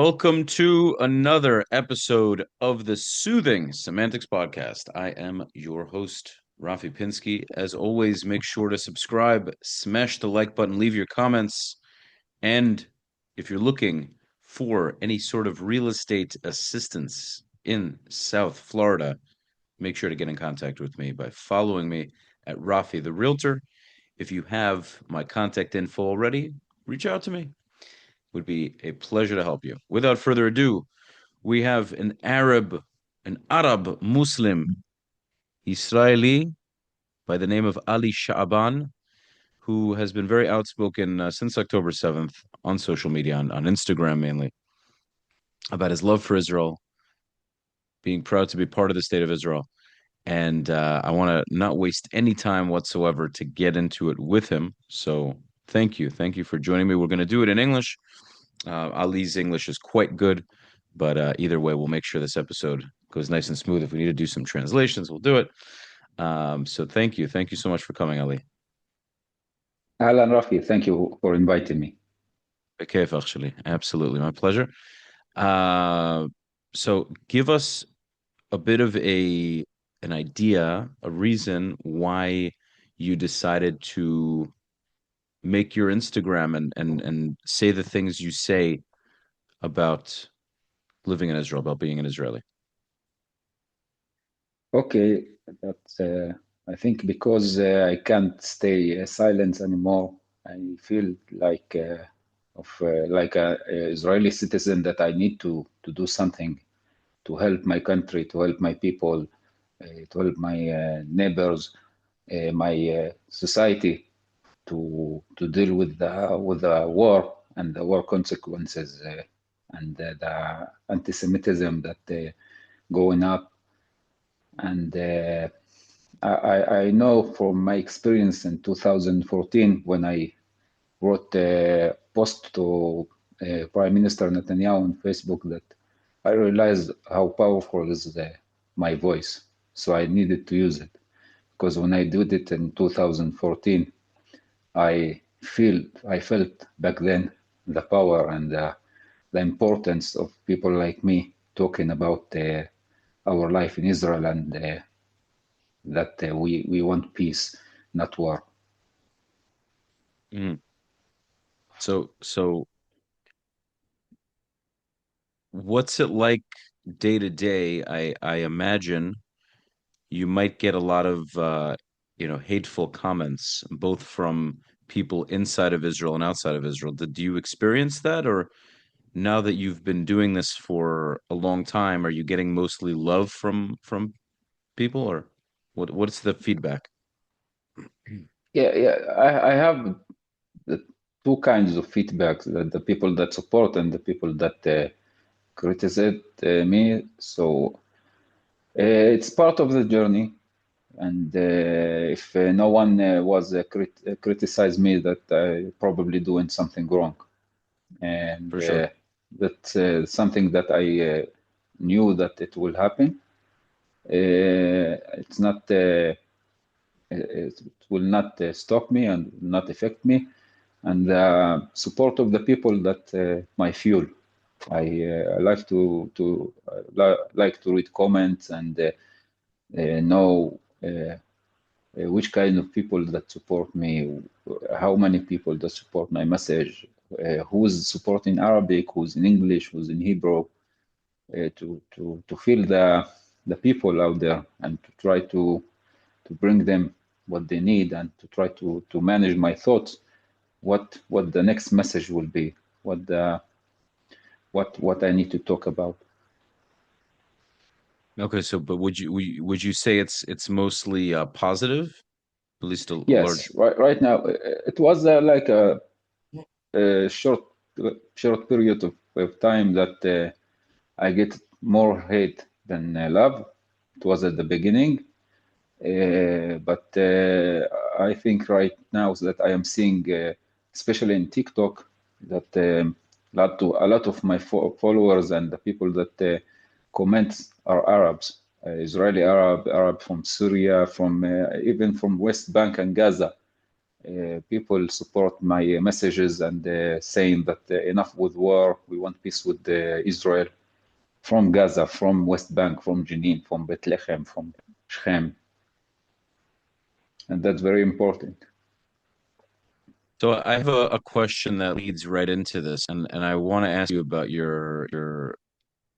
Welcome to another episode of the Soothing Semantics Podcast. I am your host, Rafi Pinsky. As always, make sure to subscribe, smash the like button, leave your comments, and if you're looking for any sort of real estate assistance in South Florida, make sure to get in contact with me by following me at Rafi the Realtor. If you have my contact info already, reach out to me. Would be a pleasure to help you. Without further ado, we have an Arab Muslim Israeli by the name of Ali Shaa'ban, who has been very outspoken since October 7th on social media, on Instagram mainly, about his love for Israel, being proud to be part of the state of Israel. And I want to not waste any time whatsoever to get into it with him. So thank you. Thank you for joining me. We're going to do it in English. Ali's English is quite good, but either way, we'll make sure this episode goes nice and smooth. If we need to do some translations, we'll do it. So thank you. Thank you so much for coming, Ali. Alan Rafi, thank you for inviting me. Bekayf, actually. Absolutely. My pleasure. So give us a bit of an idea, a reason why you decided to make your Instagram and say the things you say about living in Israel, about being an Israeli. Okay, that's I think because I can't stay silent anymore. I feel like like a Israeli citizen that I need to do something to help my country, to help my people, to help my neighbors, my society to deal with the war and the war consequences and the anti-Semitism that going up. And I know from my experience in 2014 when I wrote a post to Prime Minister Netanyahu on Facebook that I realized how powerful is my voice. So I needed to use it because when I did it in 2014, I felt back then the power and the importance of people like me talking about our life in Israel and that we want peace, not war. Mm. So what's it like day to day? I imagine you might get a lot of hateful comments, both from people inside of Israel and outside of Israel. Did you experience that, or now that you've been doing this for a long time, are you getting mostly love from people, or what's the feedback? Yeah. I have the two kinds of feedback: the people that support and the people that criticize me. So it's part of the journey. And if no one was criticize me, that I probably doing something wrong, and For sure. that's something that I knew that it will happen. It's not. It will not stop me and not affect me. And the support of the people that my fuel. I like like to read comments and know which kind of people that support me, how many people that support my message, who's supporting Arabic, who's in English, who's in Hebrew, to feel the people out there and to try to bring them what they need and to try to manage my thoughts, what the next message will be, what I need to talk about. Okay, so but would you say it's mostly positive, at least a large? Yes, right now it was like a short period of time that I get more hate than love. It was at the beginning, but I think right now that I am seeing, especially in TikTok, that a lot of my followers and the people that comment are Arabs, Israeli Arab from Syria, from even from West Bank and Gaza. people support my messages and saying that enough with war, we want peace with Israel from Gaza, from West Bank, from Jenin, from Bethlehem, from Shechem, and that's very important. So I have a question that leads right into this, and I want to ask you about your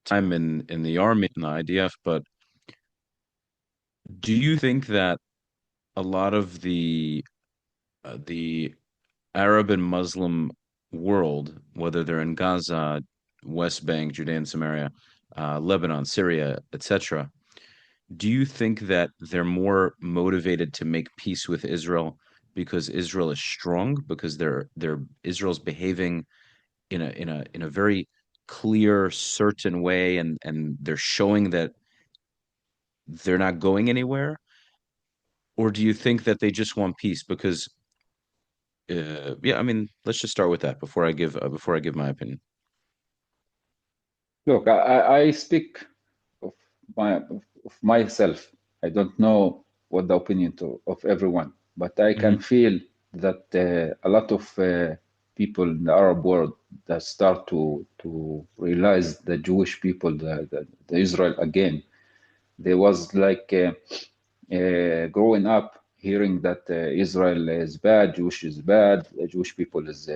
time in the army in the IDF, but do you think that a lot of the Arab and Muslim world, whether they're in Gaza, West Bank, Judea and Samaria, Lebanon, Syria, etc., do you think that they're more motivated to make peace with Israel because Israel is strong, because they're Israel's behaving in a very clear, certain way, and they're showing that they're not going anywhere? Or do you think that they just want peace? Because yeah, I mean, let's just start with that before I give my opinion. Look, I speak of of myself. I don't know what the opinion of everyone, but I can Hmm. feel that a lot of people in the Arab world that start to realize the Jewish people, the Israel again. There was like growing up hearing that Israel is bad, Jewish is bad, Jewish people is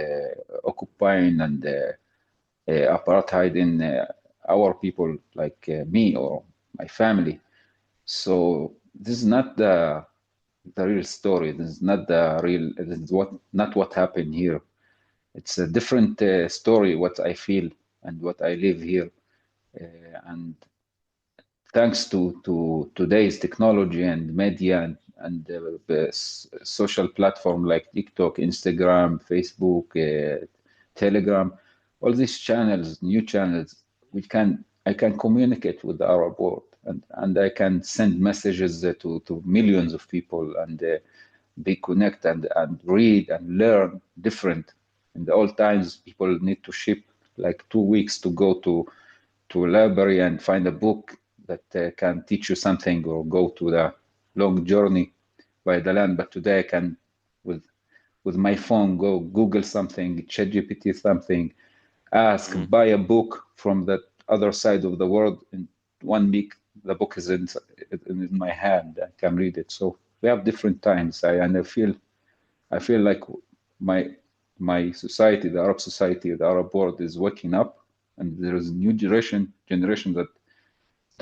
occupying and apartheid in our people, like me or my family. So this is not the real story. This is not the real. This is not what happened here. It's a different story. What I feel and what I live here, and thanks to today's technology and media and the social platform like TikTok, Instagram, Facebook, Telegram, all these channels, new channels, we can I can communicate with the Arab world and I can send messages to millions of people and be connect and read and learn different. In the old times, people need to ship like 2 weeks to go to a library and find a book that can teach you something or go to the long journey by the land. But today I can, with with my phone, go Google something, ChatGPT something, ask, Hmm. buy a book from the other side of the world. In 1 week, the book is in my hand. I can read it. So we have different times. I feel like my my society, the Arab society, the Arab world is waking up, and there is a new generation that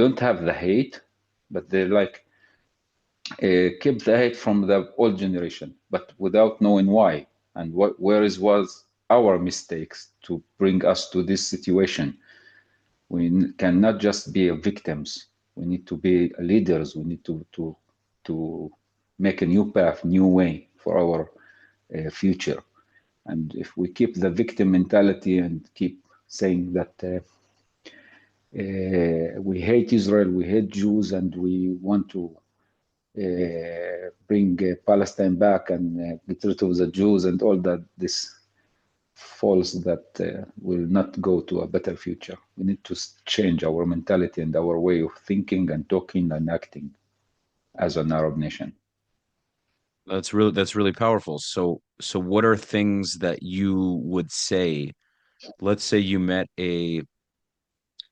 don't have the hate, but they like keep the hate from the old generation, but without knowing why and where is was our mistakes to bring us to this situation. We cannot just be victims. We need to be leaders. We need to make a new path, new way for our future. And if we keep the victim mentality and keep saying that we hate Israel, we hate Jews, and we want to bring Palestine back and get rid of the Jews and all that, this false that will not go to a better future. We need to change our mentality and our way of thinking and talking and acting as an Arab nation. That's really powerful. So what are things that you would say? Let's say you met a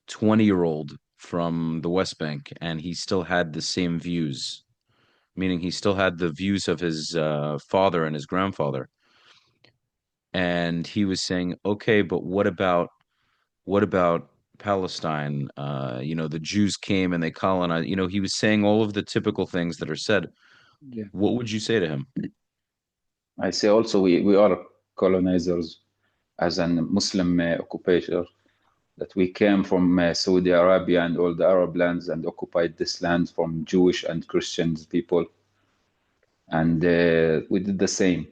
20-year-old from the West Bank and he still had the same views, meaning he still had the views of his father and his grandfather. And he was saying, okay, but what about Palestine? The Jews came and they colonized. He was saying all of the typical things that are said. Yeah. What would you say to him? I say also we are colonizers as a Muslim occupation, that we came from Saudi Arabia and all the Arab lands and occupied this land from Jewish and Christian people. And we did the same.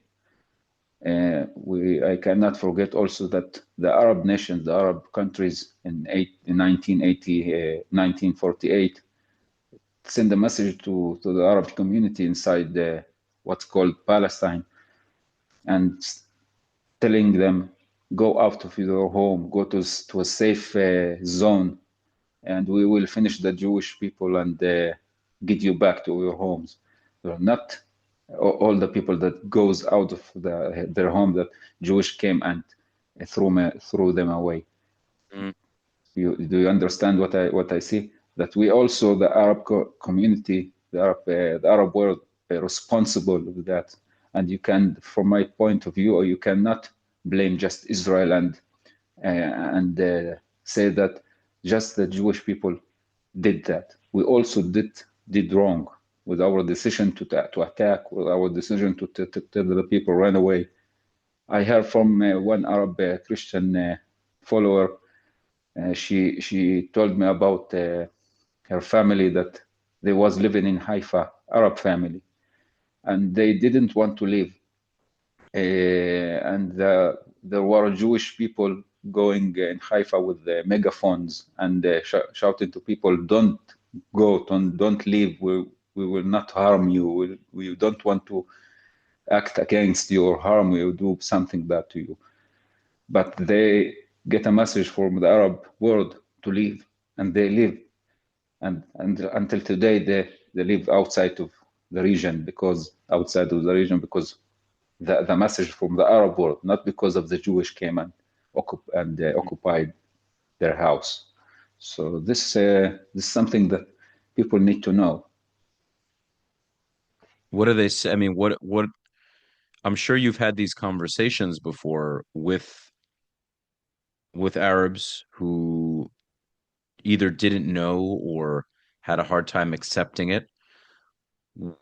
I cannot forget also that the Arab nations, the Arab countries in 1980, 1948, send a message to the Arab community inside what's called Palestine and telling them, go out of your home, go to a safe zone, and we will finish the Jewish people and get you back to your homes. They're not all the people that goes out of their home that Jewish came and threw them away. Mm, Do you understand what I see? That we also the Arab community, the Arab world, responsible with that. And you can, from my point of view, or you cannot blame just Israel and say that just the Jewish people did that. We also did wrong with our decision to attack, with our decision to tell the people run away. I heard from one Arab Christian follower. She told me about her family that they was living in Haifa, Arab family, and they didn't want to leave. And there were Jewish people going in Haifa with the megaphones and shouting to people, "Don't go, don't leave. We will not harm you. We don't want to act against you or harm you, do something bad to you." But they get a message from the Arab world to leave, and they leave. And until today, they live outside of the region because the message from the Arab world, not because of the Jewish came and mm. occupied their house. So this is something that people need to know. What do they say? I mean, what I'm sure you've had these conversations before with Arabs who either didn't know or had a hard time accepting it.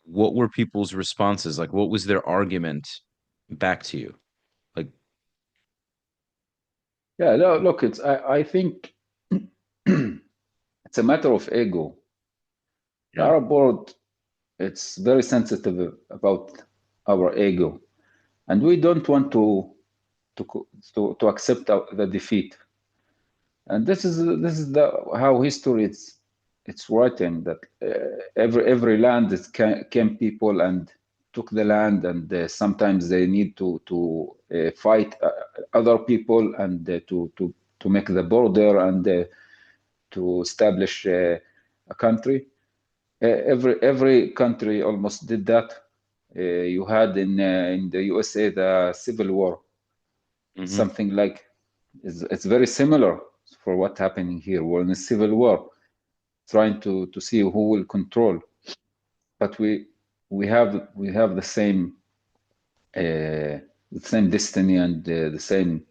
What were people's responses? Like, what was their argument back to you? Like, Yeah, no, look, I think it's a matter of ego. The yeah, Arab world, it's very sensitive about our ego, and we don't want to accept the defeat. And this is the how history it's written that every land is came people and took the land, and sometimes they need to fight other people and to make the border and to establish a country. Every country almost did that. You had in the USA the Civil War, hmm, something like it's very similar for what happening here. We're in a civil war, trying to see who will control. But we have the same destiny and the same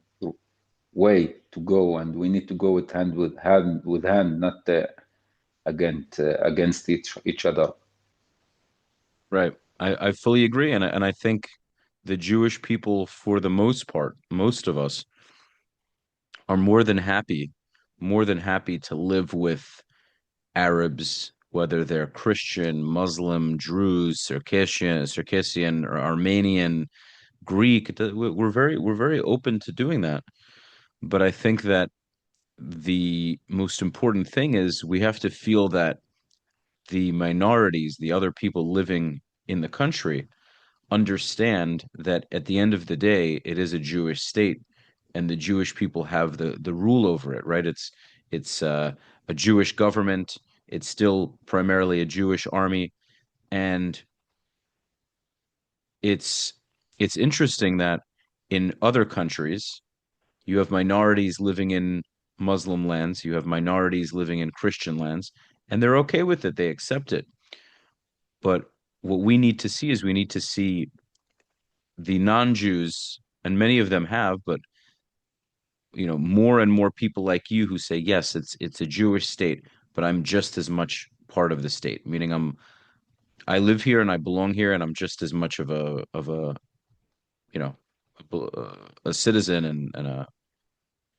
way to go, and we need to go with hand, not against each other. right. I fully agree, and I think the Jewish people, for the most part, most of us are more than happy to live with Arabs, whether they're Christian, Muslim, Druze, Circassian, or Armenian, Greek. We're very open to doing that. But I think that the most important thing is we have to feel that the minorities, the other people living in the country, understand that at the end of the day, it is a Jewish state, and the Jewish people have the rule over it, right? It's a Jewish government. It's still primarily a Jewish army, and it's it's interesting that in other countries you have minorities living in Muslim lands, you have minorities living in Christian lands, and they're okay with it. They accept it. But what we need to see is we need to see the non-Jews, and many of them have, but more and more people like you who say, yes, it's a Jewish state, but I'm just as much part of the state, meaning I live here and I belong here and I'm just as much of a you know a citizen and a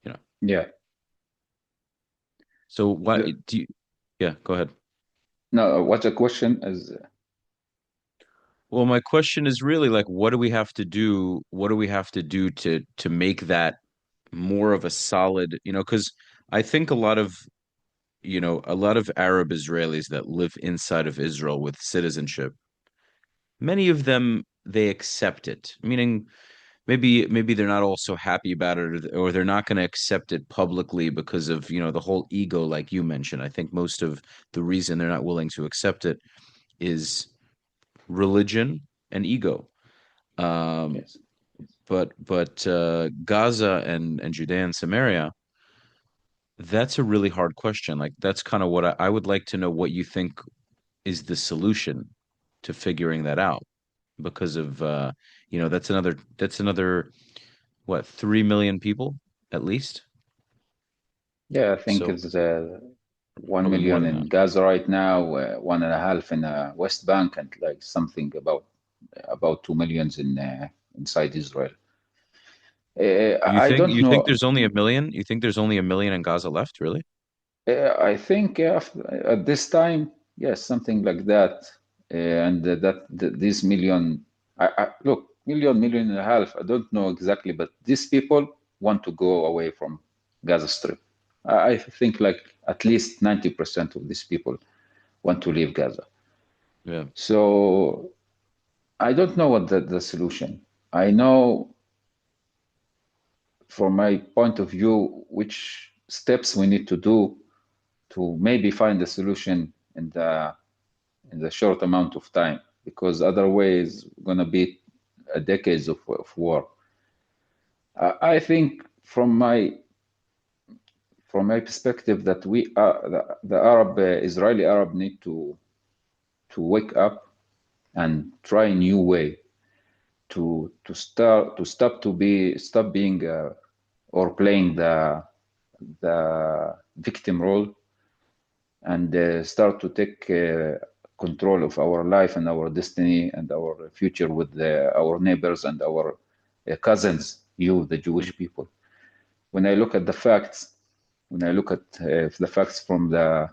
you know Yeah. so what The, do you yeah, go ahead. no, what the question is? Well, my question is really like, what do we have to do? What do we have to do to make that more of a solid, because I think a lot of Arab Israelis that live inside of Israel with citizenship, many of them they accept it, meaning maybe they're not all so happy about it, or they're not going to accept it publicly because of, the whole ego like you mentioned. I think most of the reason they're not willing to accept it is religion and ego. Um, Yes. but Gaza and Judea and Samaria, that's a really hard question. Like that's kind of what I would like to know what you think is the solution to figuring that out because of that's another what 3 million people at least. Yeah, I think So it's 1 probably more million than in that. Gaza right now, 1.5 in West Bank, and like something about 2 millions in inside Israel. I don't You think know. there's only a million? You think there's only a million in Gaza left, really? I think at this time, yes, something like that, and this million. Look, million and a half. I don't know exactly, but these people want to go away from Gaza Strip. I think like at least 90% of these people want to leave Gaza. Yeah. So I don't know what the solution. I know from my point of view which steps we need to do to maybe find a solution in the short amount of time, because otherwise gonna be decades of war. I think from my perspective that we are the Arab Israeli Arab need to wake up and try a new way to stop being or playing the victim role, and start to take control of our life and our destiny and our future with our neighbors and our cousins, the Mhm. Jewish people. When I look at the facts, when I look at the facts from the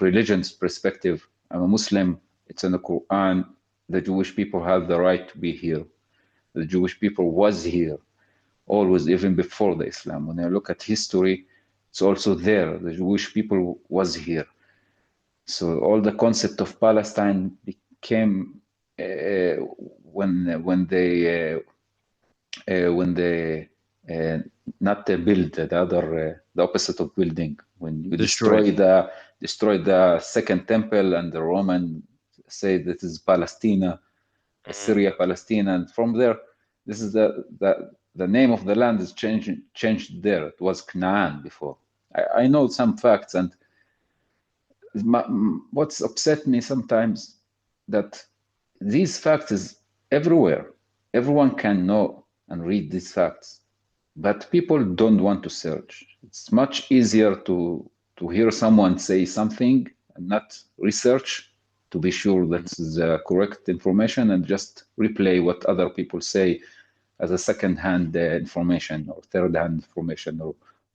religion's perspective, I'm a Muslim. It's in the Quran. The Jewish people have the right to be here. The Jewish people was here always, even before the Islam. When I look at history, it's also there. The Jewish people was here. So all the concept of Palestine became when they not build the other the opposite of building, when you Destroyed. destroy the second temple, and the Roman say that is Palestina, Mhm. Syria, Palestine, and from there, this is the name of the land is changed there. It was Canaan before. I know some facts, and what's upset me sometimes that these facts is everywhere. Everyone can know and read these facts, but people don't want to search. It's much easier to hear someone say something and not research to be sure Mhm. that's the correct information, and just replay what other people say as a second-hand information or third-hand information,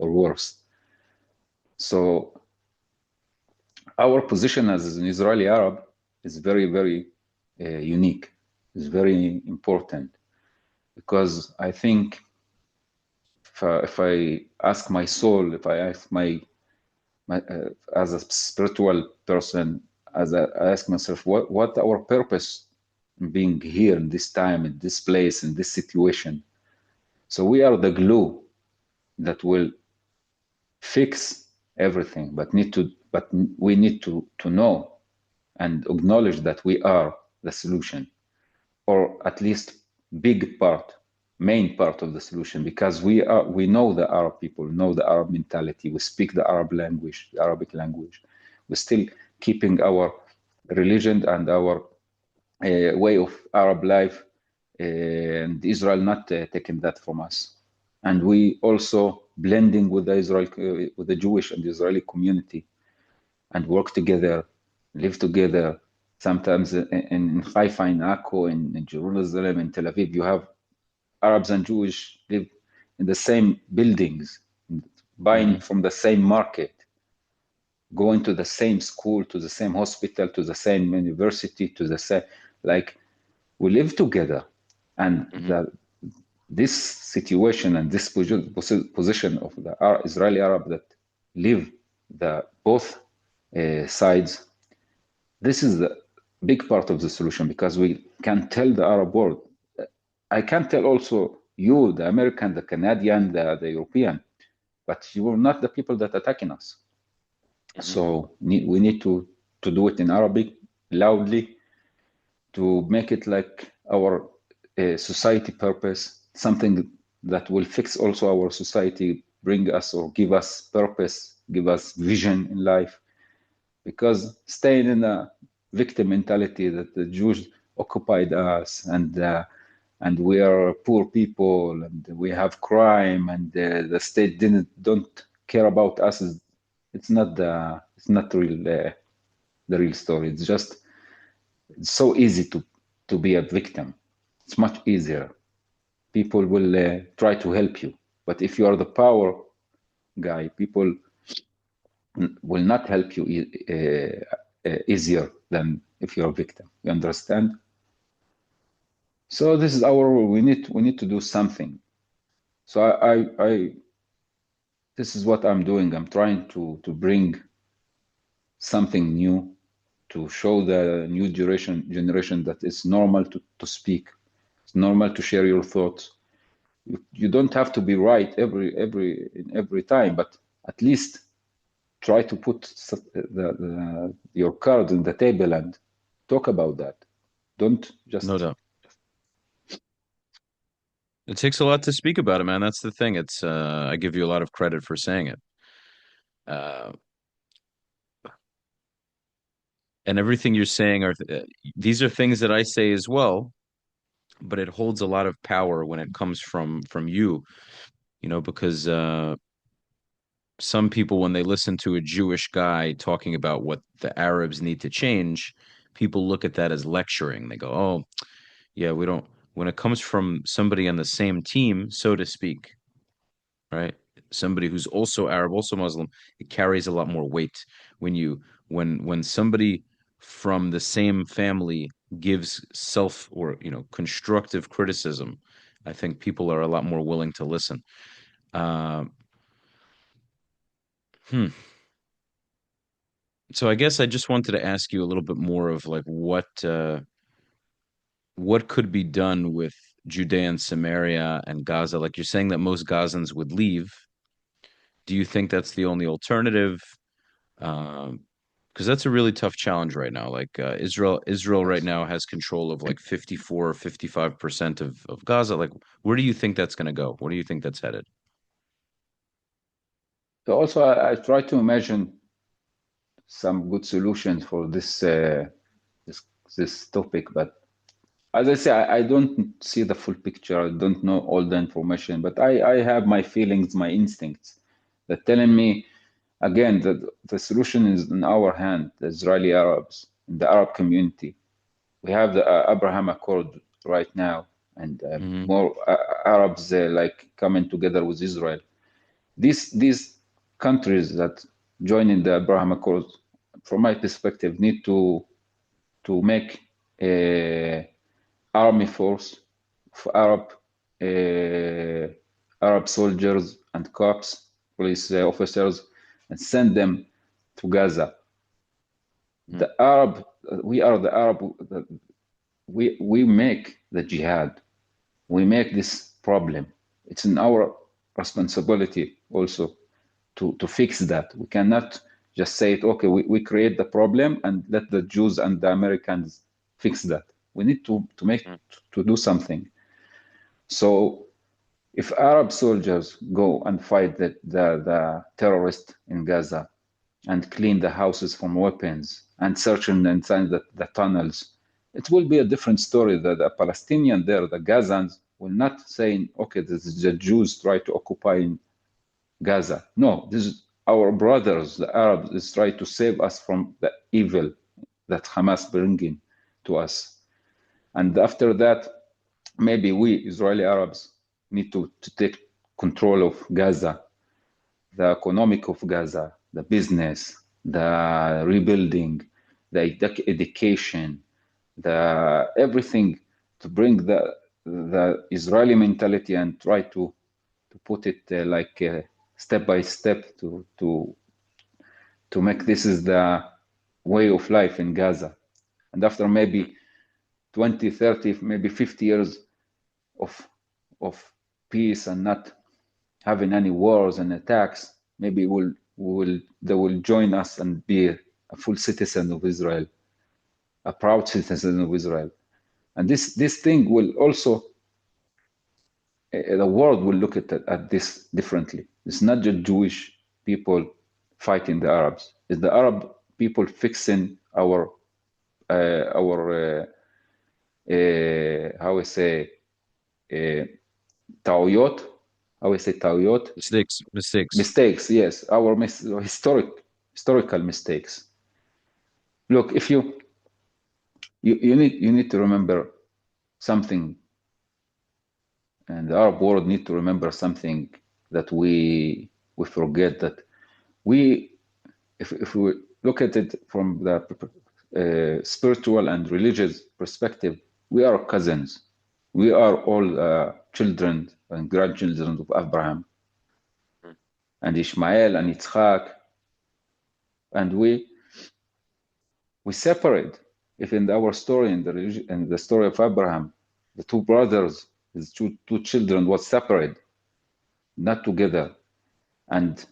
or worse. So our position as an Israeli Arab is very, very unique. It's very important, because I think if I ask my soul, if I ask as a spiritual person, I ask myself, what our purpose in being here in this time, in this place, in this situation. So we are the glue that will fix everything, but we need to know and acknowledge that we are the solution, or at least main part of the solution, because we know the Arab people, know the Arab mentality, we speak the Arab language, the Arabic language. We're still keeping our religion and our way of Arab life, and Israel not taking that from us. And we also blending with with the Jewish and the Israeli community, and work together, live together. Sometimes in Haifa, in Akko, in Jerusalem, in Tel Aviv, you have Arabs and Jewish live in the same buildings, buying Mhm. from the same market, going to the same school, to the same hospital, to the same university, to the same, like, we live together. And Mhm. this situation and this position of the Israeli Arab that live the both sides, this is the big part of the solution, because we can tell the Arab world. I can tell also you, the American, the Canadian, the European, but you are not the people that attacking us. Mhm. So we need to do it in Arabic loudly, to make it like our society purpose, something that will fix also our society, bring us or give us purpose, give us vision in life. Because staying in a victim mentality that the Jews occupied us and we are poor people and we have crime and the state don't care about us, it's not the real story. It's so easy to be a victim. It's much easier. People will try to help you, but if you are the power guy, people will not help you easier than if you're a victim. You understand? So this is our rule. We need to do something. So I this is what I'm doing. I'm trying to bring something new, to show the new generation that it's normal to speak. It's normal to share your thoughts. You don't have to be right every time, but at least try to put your card on the table and talk about that. Don't just. No doubt. It takes a lot to speak about it, man. That's the thing. It's I give you a lot of credit for saying it. Uh, and everything you're saying are these are things that I say as well, but it holds a lot of power when it comes from you, because some people, when they listen to a Jewish guy talking about what the Arabs need to change, people look at that as lecturing. They go, "Oh, yeah, we don't." When it comes from somebody on the same team, so to speak, right? Somebody who's also Arab, also Muslim, it carries a lot more weight when somebody from the same family gives self or constructive criticism. I think people are a lot more willing to listen. Uh, hmm. So I guess I just wanted to ask you a little bit more of like what could be done with Judea and Samaria and Gaza? Like you're saying that most Gazans would leave. Do you think that's the only alternative? Because that's a really tough challenge right now. Like Israel right Yes. now has control of like 54 or 55% of Gaza. Like, where do you think that's going to go? Where do you think that's headed? So also, I try to imagine some good solutions for this this topic, but as I say, I don't see the full picture. I don't know all the information, but I have my feelings, my instincts that telling Mm, me again that the solution is in our hand, the Israeli Arabs, in the Arab community. We have the Abraham Accord right now, and hmm more Arabs like coming together with Israel. These countries that join in the Abraham Accord, from my perspective, need to make a army force of Arab soldiers and cops, police officers, and send them to Gaza. mm, The Arab, we are the Arab. We make the jihad. We make this problem. It's in our responsibility also to fix that. We cannot just say it, okay, we create the problem and let the Jews and the Americans fix that. We need mm, to do something. So if Arab soldiers go and fight the terrorists in Gaza and clean the houses from weapons and search inside the tunnels, it will be a different story. The Palestinian there, the Gazans, will not say, okay, this is the Jews try to occupy Gaza. No, this is our brothers, the Arabs, is trying to save us from the evil that Hamas bringing to us. And after that, maybe we Israeli Arabs need to take control of Gaza, the economic of Gaza, the business, the rebuilding, the education, the everything, to bring the Israeli mentality and try to put it like step by step to make this is the way of life in Gaza. And after mm, maybe 20, 30, maybe 50 years of of peace and not having any wars and attacks, maybe they will join us and be a full citizen of Israel, a proud citizen of Israel. And this thing will also, the world will look at this differently. It's not just Jewish people fighting the Arabs. It's the Arab people fixing our how we say uh, tauyot, how we say tauyot, Mistakes. mistakes. Yes, our historical mistakes. Look, if you need to remember something, and the Arab world need to remember something that we forget, that we if we look at it from the spiritual and religious perspective, we are cousins. We are all children and grandchildren of Abraham and Ishmael and Yitzchak, and we separate. If in our story, in the story of Abraham, the two brothers, his two children, was separate, not together, and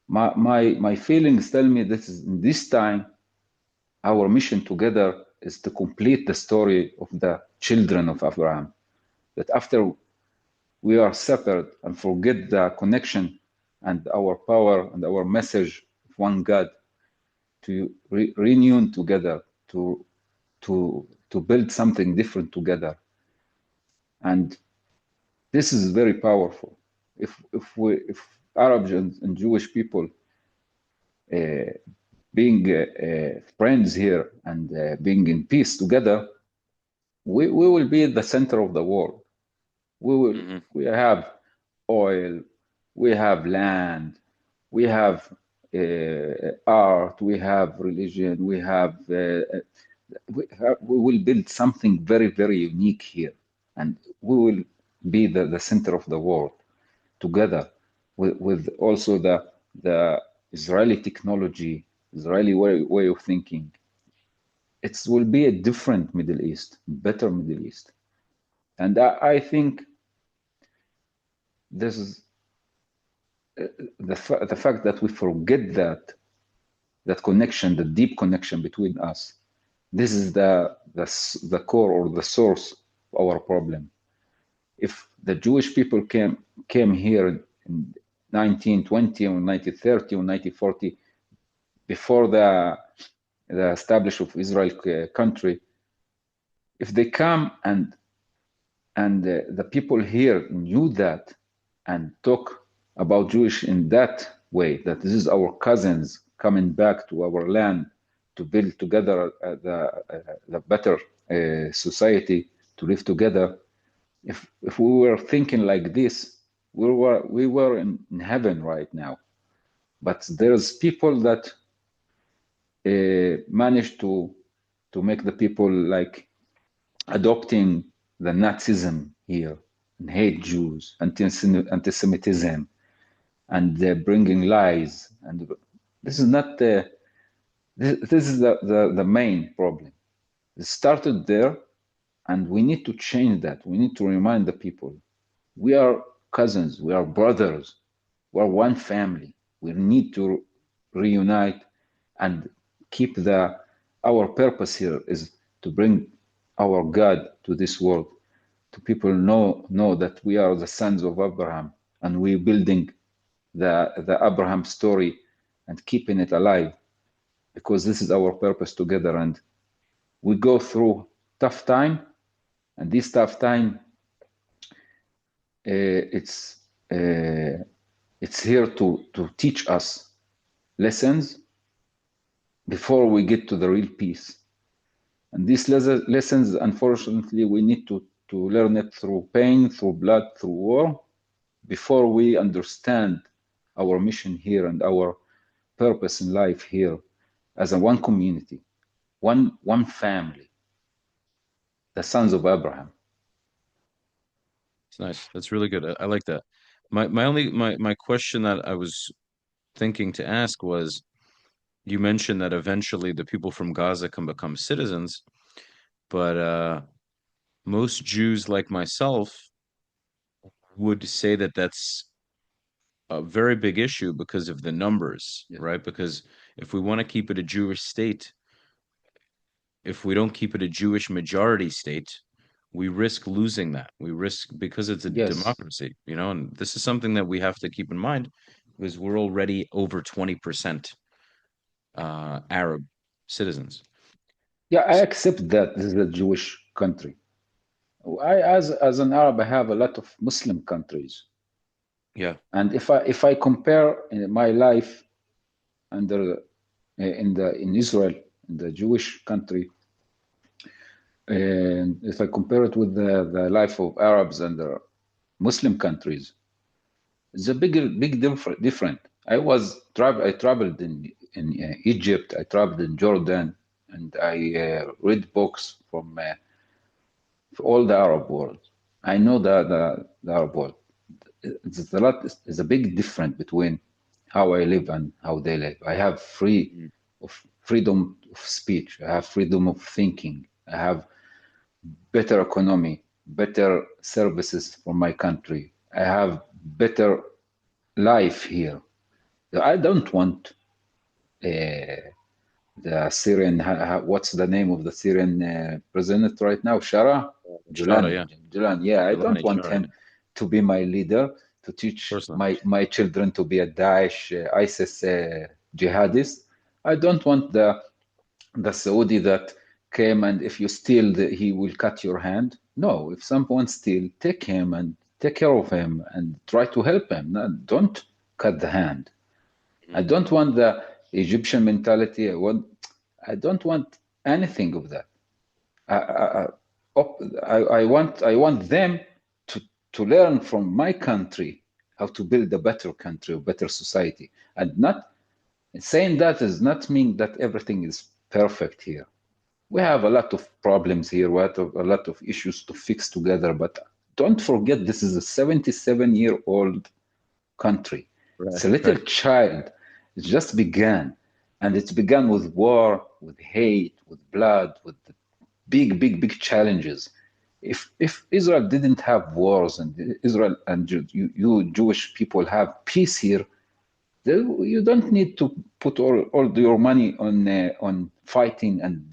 my feelings tell me this is this time our mission together is to complete the story of the children of Abraham. That after we are separate and forget the connection and our power and our message of one God, to renew together, to build something different together. And this is very powerful. If Arabs and Jewish people being friends here and being in peace together, we will be at the center of the world. Mm-hmm. We have oil, we have land, we have art, we have religion, we will build something very, very unique here, and we will be the center of the world together with also the Israeli technology, Israeli way of thinking. It will be a different Middle East, better Middle East. And I think this is the fact that we forget that connection, the deep connection between us. This is the core or the source of our problem. If the Jewish people came here in 1920 or 1930 or 1940, before the establishment of Israel country, if they come and the people here knew that and talk about Jewish in that way, that this is our cousins coming back to our land to build together the better society, to live together. If we were thinking like this, we were in heaven right now. But there's people that managed to make the people like adopting the Nazism here and hate Jews, anti-Semitism, and bringing lies. And this is not this is the main problem. It started there, and we need to change that. We need to remind the people we are cousins, we are brothers, we are one family. We need to reunite and keep our purpose here is to bring our God to this world, to people know that we are the sons of Abraham and we're building the Abraham story and keeping it alive, because this is our purpose together. And we go through tough time, and this tough time it's here to teach us lessons before we get to the real peace. And these lessons, unfortunately, we need to learn it through pain, through blood, through war, before we understand our mission here and our purpose in life here as a one community, one family, the sons of Abraham. It's nice. That's really good. I like that. My question that I was thinking to ask was, you mentioned that eventually the people from Gaza can become citizens, but most Jews like myself would say that that's a very big issue because of the numbers, Yeah. right? Because if we want to keep it a Jewish state, if we don't keep it a Jewish majority state, we risk losing that. We risk because it's a Yes. democracy, and this is something that we have to keep in mind because we're already over 20% Arab citizens. Yeah, I accept that this is a Jewish country. As an Arab, I have a lot of Muslim countries, Yeah, and if I compare my life under in Israel, in the Jewish country, and if I compare it with the life of Arabs under Muslim countries, it's a different. I traveled in Egypt, I traveled in Jordan, and I read books from all the Arab world. I know the Arab world. It's a big difference between how I live and how they live. I have mm, freedom of speech. I have freedom of thinking. I have better economy, better services for my country. I have better life here. I don't want the Syrian. What's the name of the Syrian president right now? Shara, yeah, Julan. Yeah, I don't Abdullahi want Shara, yeah. him to be my leader, to Of teach course not. my children to be a Daesh, ISIS jihadist. I don't want the Saudi that came and if you steal, he will cut your hand. No, if someone steal, take him and take care of him and try to help him. No, don't cut the hand. I Mm. don't want the Egyptian mentality. I don't want anything of that. I, I, I want them to learn from my country how to build a better country, a better society, and not saying that does not mean that everything is perfect here. We have a lot of problems here. We have a lot of issues to fix together. But don't forget, this is a 77-year-old country. It's Right, a little right. child. It just began. And it began with war, with hate, with blood, with big, big, big challenges. If Israel didn't have wars and Israel and you Jewish people have peace here, you don't need to put all your money on fighting and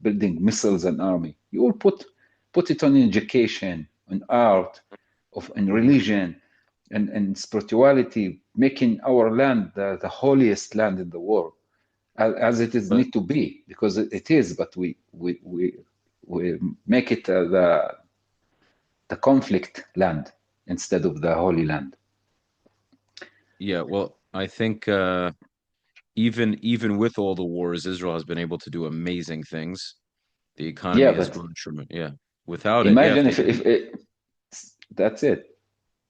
building missiles and army. You will put it on education, on art, in Hmm. religion, and spirituality, making our land the holiest land in the world, as it is But need to be, because it is. But we make it the conflict land instead of the holy land. yeah, well, I think even with all the wars, Israel has been able to do amazing things. The Yeah, economy has but grown tremendous. Yeah, without it, yeah, if imagine they if didn't, it, that's it.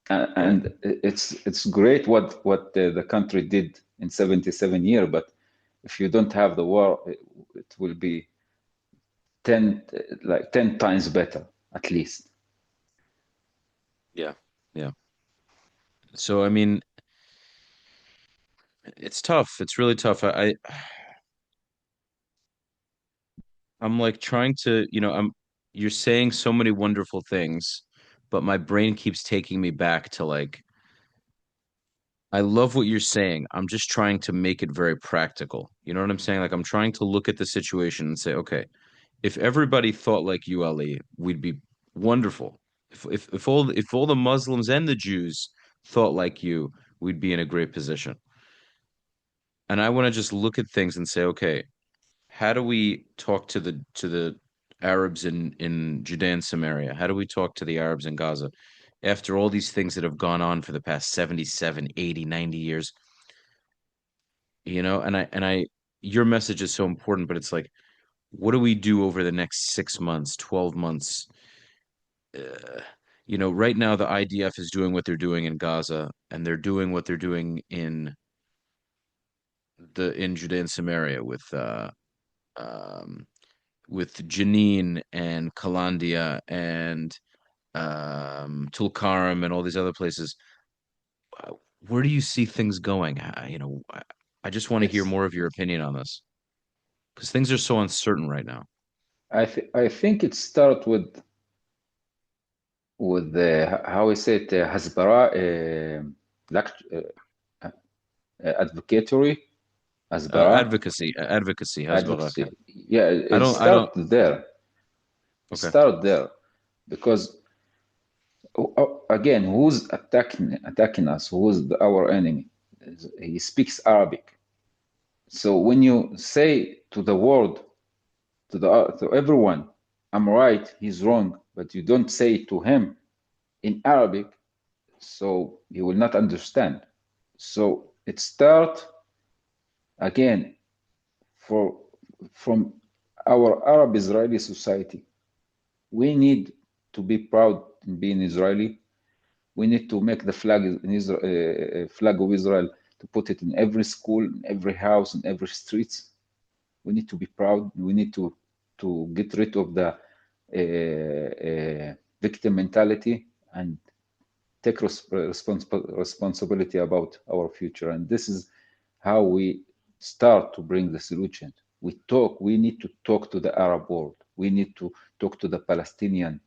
yeah, And it's great what the country did in 77 years, but if you don't have the war, it will be 10 like 10 times better at least. yeah, yeah. So I mean, it's tough. It's really tough. I'm like trying to, you're saying so many wonderful things, but my brain keeps taking me back to like, I love what you're saying. I'm just trying to make it very practical. You know what I'm saying? Like I'm trying to look at the situation and say, okay, if everybody thought like you, Ali, we'd be wonderful. If all the Muslims and the Jews thought like you, we'd be in a great position. And I want to just look at things and say, okay, how do we talk to the Arabs in Judea and Samaria? How do we talk to the Arabs in Gaza after all these things that have gone on for the past 77, 80, 90 years? And I your message is so important, but it's like, what do we do over the next 6 months, 12 months? Uh, right now the IDF is doing what they're doing in Gaza, and they're doing what they're doing in Judea and Samaria um, with Jenin and Kalandia and Tulkarm and all these other places. Uh, Where do you see things going? I just want to hear It's more of your opinion on this because things are so uncertain right now. I think it starts with how we say it, hasbara, advocatory, hasbara, Advocacy, Hasbara, advocacy. Yeah, it I don't. start there. It Okay. start there because again, who's attacking us? Who's our enemy? He speaks Arabic. So when you say to the world, to everyone, I'm right, he's wrong, but you don't say it to him in Arabic, so he will not understand. So it start again for from our Arab Israeli society. We need to be proud in being Israeli. We need to make the flag in Israel, flag of Israel, to put it in every school, in every house, in every street. We need to be proud. We need to get rid of the victim mentality and take responsibility about our future. And this is how we start to bring the solution. We need to talk to the Arab world. We need to talk to the Palestinian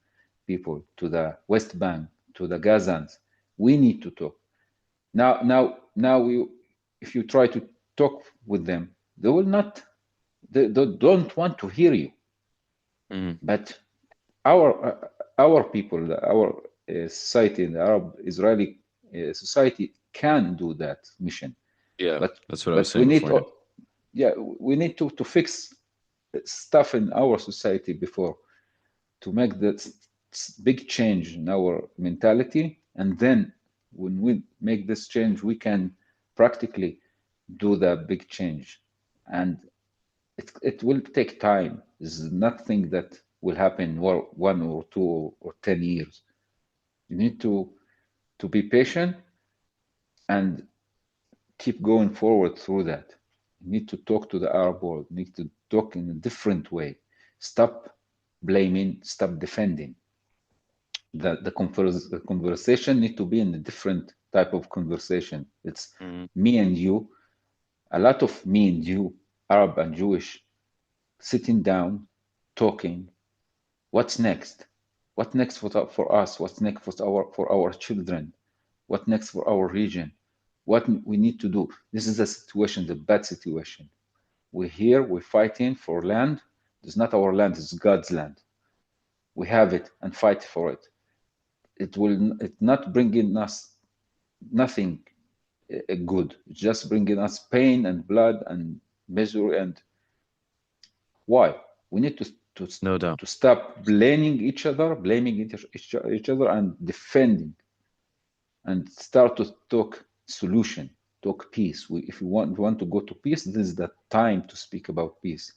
people, to the West Bank, to the Gazans. We need to talk. Now, if you try to talk with them, they will not, they don't want to hear you. Mhm. But our people, our society, the Arab Israeli society can do that mission. Yeah, But that's what I was but we saying need before. Yeah. yeah, we need to fix stuff in our society before to make that big change in our mentality, and then when we make this change, we can practically do the big change. And it will take time. This is nothing that will happen in 1 or 2 or 10 years. You need to be patient and keep going forward through that. You need to talk to the Arab world. You need to talk in a different way. Stop blaming, stop defending. The conversation need to be in a different type of conversation. It's Mhm. me and you, a lot of me and you, Arab and Jewish, sitting down, talking. What's next? What next for us? What's next for our children? What next for our region? What we need to do? This is a situation, the bad situation. We're here, we're fighting for land. It's not our land, it's God's land. We have it and fight for it. It not bringing us nothing good. It's just bringing us pain and blood and misery. And why? We need to No doubt. to stop blaming each other, and defending, and start to talk solution, talk peace. If you want to go to peace, this is the time to speak about peace.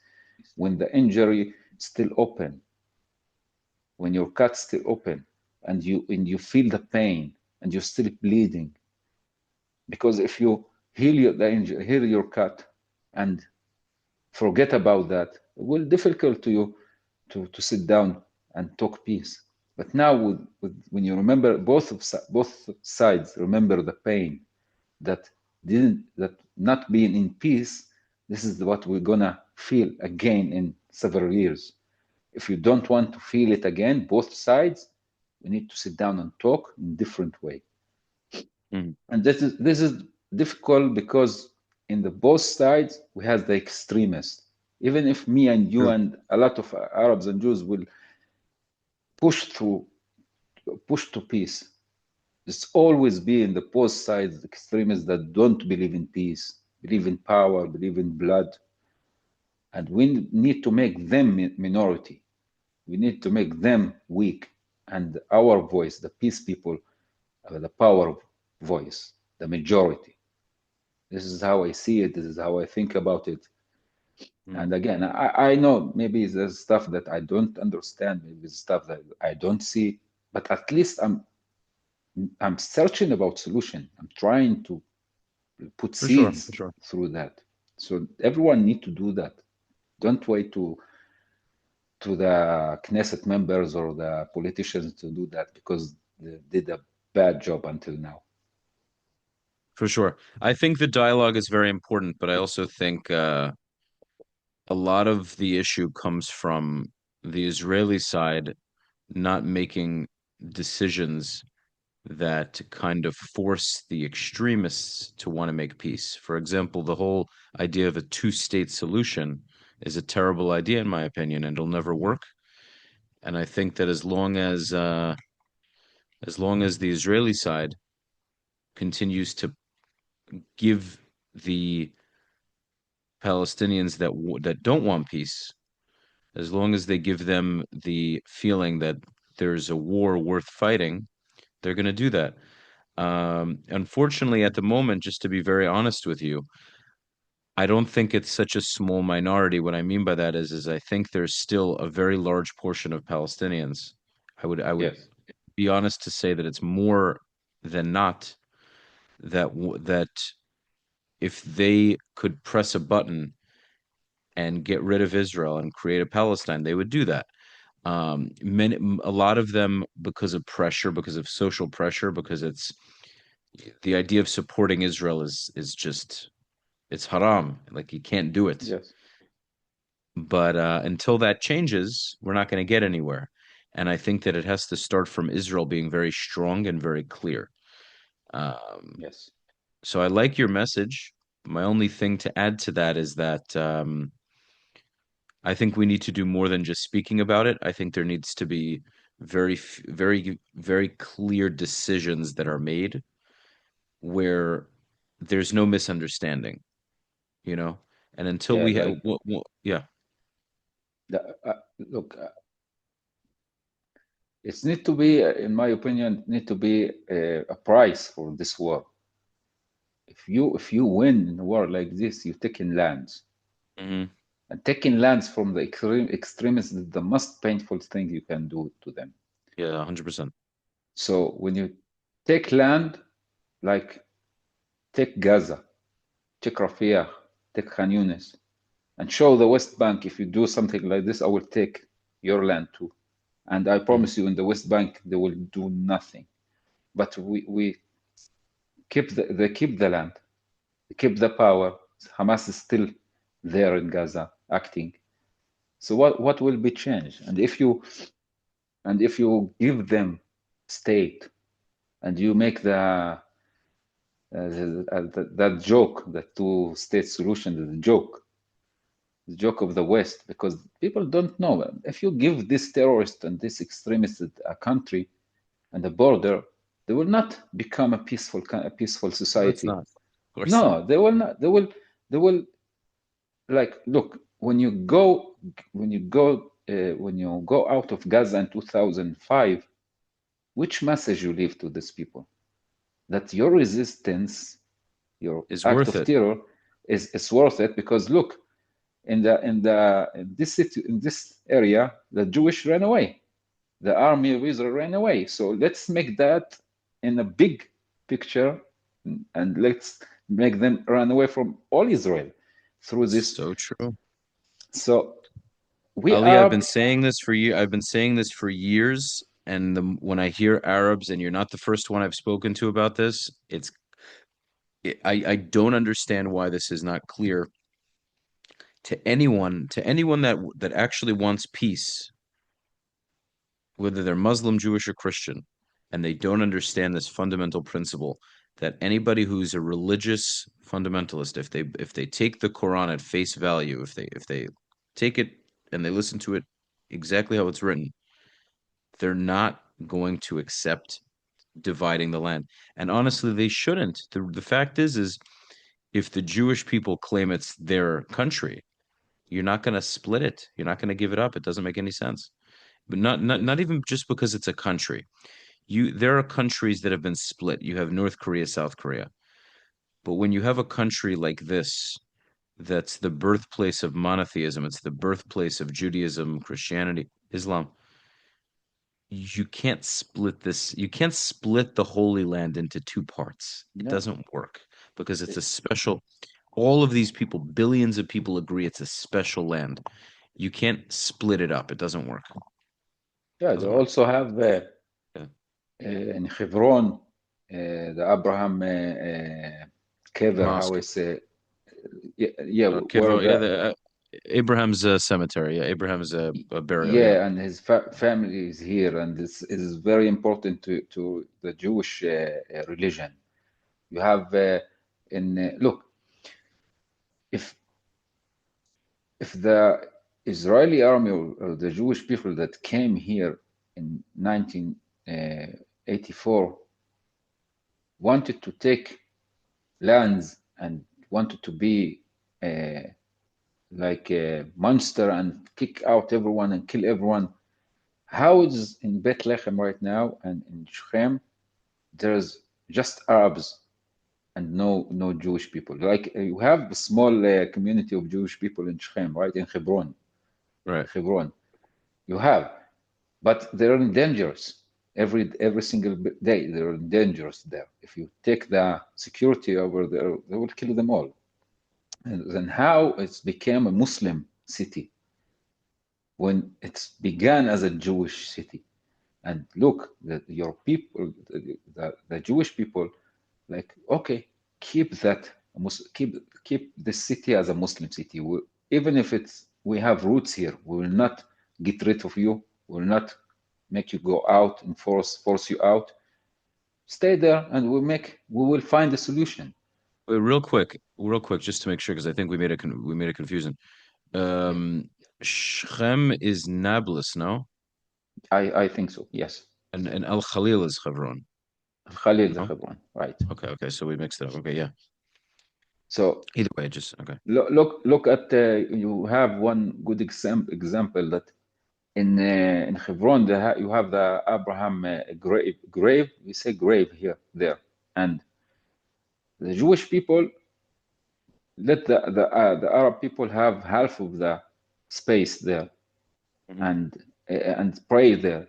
When the injury is still open, when your cut's still open, and you feel the pain, and you're still bleeding, because if you the injury, heal your cut, and forget about that, it will difficult to you to sit down and talk peace. But now, when you remember both sides, remember the pain that not being in peace. This is what we're gonna feel again in several years. If you don't want to feel it again, both sides, we need to sit down and talk in different way. Mhm. And this is difficult because in the both sides we have the extremists. Even if me and you True. and a lot of Arabs and Jews will push through, push to peace, it's always be in the both sides extremists that don't believe in peace, believe in power, believe in blood, and we need to make them minority. We need to make them weak, and our voice, the peace people, the power voice, the majority. This is how I see it. This is how I think about it. Mhm. And again, I know maybe there's stuff that I don't understand, maybe there's stuff that I don't see, but at least I'm searching about solution. I'm trying to put For sure. For seeds sure. through that. So everyone need to do that. Don't wait to the Knesset members or the politicians to do that, because they did a bad job until now. For sure. I think the dialogue is very important, but I also think a lot of the issue comes from the Israeli side not making decisions that kind of force the extremists to want to make peace. For example, the whole idea of a two-state solution is a terrible idea, in my opinion, and it'll never work. And I think that as long as the Israeli side continues to give the Palestinians that don't want peace, as long as they give them the feeling that there's a war worth fighting, they're going to do that. Unfortunately, at the moment, just to be very honest with you, I don't think it's such a small minority. What I mean by that is I think there's still a very large portion of Palestinians. I would Yes, be honest to say that it's more than not that if they could press a button and get rid of Israel and create a Palestine, they would do that. A lot of them because of pressure, because of social pressure, because it's the idea of supporting Israel is just it's haram. Like you can't do it. yes, But until that changes, we're not going to get anywhere. And I think that it has to start from Israel being very strong and very clear. Um, yes, so I like your message. My only thing to add to that is that I think we need to do more than just speaking about it. I think there needs to be very clear decisions that are made where there's no misunderstanding, you know? And until yeah. we have, Like yeah, look, it's need to be, in my opinion, need to be a price for this war. If you win in a war like this, you take in lands. hmm And taking lands from the extremists is the most painful thing you can do to them. yeah, 100%. So when you take land, like take Gaza, take Rafah, take Khan Yunis, and show the West Bank, if you do something like this, I will take your land too. And I hmm promise you, in the West Bank, they will do nothing. But we they keep the land, they keep the power. Hamas is still there in Gaza acting. So what will be changed? And if you give them state and you make that joke, the two-state solution is a joke, the joke of the West, because people don't know. If you give this terrorist and this extremist a country and a border, they will not become a peaceful Of course society. not. Of course not. No, they will not. They will like look when you go out of Gaza in 2005. Which message you leave to these people? That your resistance, your Is act worth of it. terror, is worth it, because look, in this area, the Jewish ran away, the army of Israel ran away. So let's make that in a big picture, and let's make them run away from all Israel through this. So true. So we Ali, Arab, I've been saying this for years, and when I hear Arabs, and you're not the first one I've spoken to about this, I don't understand why this is not clear to anyone that actually wants peace, whether they're Muslim, Jewish, or Christian, and they don't understand this fundamental principle that anybody who's a religious fundamentalist, if they take the Quran at face value, if they take it and they listen to it exactly how it's written, they're not going to accept dividing the land. And honestly, they shouldn't. The fact is if the Jewish people claim it's their country, you're not going to split it. You're not going to give it up. It doesn't make any sense. But not yes, even just because it's a country. There are countries that have been split. You have North Korea, South Korea. But when you have a country like this, that's the birthplace of monotheism, it's the birthplace of Judaism, Christianity, Islam. You can't split the Holy Land into two parts. It no, doesn't work because it's a it- special, all of these people, billions of people agree it's a special land. You can't split it up. It doesn't work. yeah, they Doesn't work. also have Yeah. in Hebron, the Abraham kever, how Mosque. I say, yeah, where Yeah, the Abraham's cemetery. Yeah, Abraham's burial. Yeah. yeah, and his family is here, and this is very important to the Jewish religion. You have in look, if if the Israeli army or the Jewish people that came here in 1984 wanted to take lands and wanted to be like a monster and kick out everyone and kill everyone, how is in Bethlehem right now and in Shechem there's just Arabs and no Jewish people? Like you have a small community of Jewish people in Shechem, right, in Hebron. Right. Hebron, you have, but they're dangerous. Every single day they're dangerous there. If you take the security over there, they will kill them all. And then how it's became a Muslim city when it began as a Jewish city. And look, your people, the Jewish people, like, okay, keep that, keep the city as a Muslim city. Even if we have roots here, we will not get rid of you. We will not make you go out and force you out. Stay there, and we will find a solution. Wait, real quick, just to make sure, because I think we made it confusing. Yeah, Shechem is Nablus, no? I think so. Yes, And El Khalil is Hebron. Khalil the No? Hebron, right? Okay, so we mixed it up. Okay, yeah. So Either way, just okay. look at you have one good example that in Hebron you have the Abraham grave. We say grave here there, and the Jewish people let the Arab people have half of the space there Mhm. and pray there.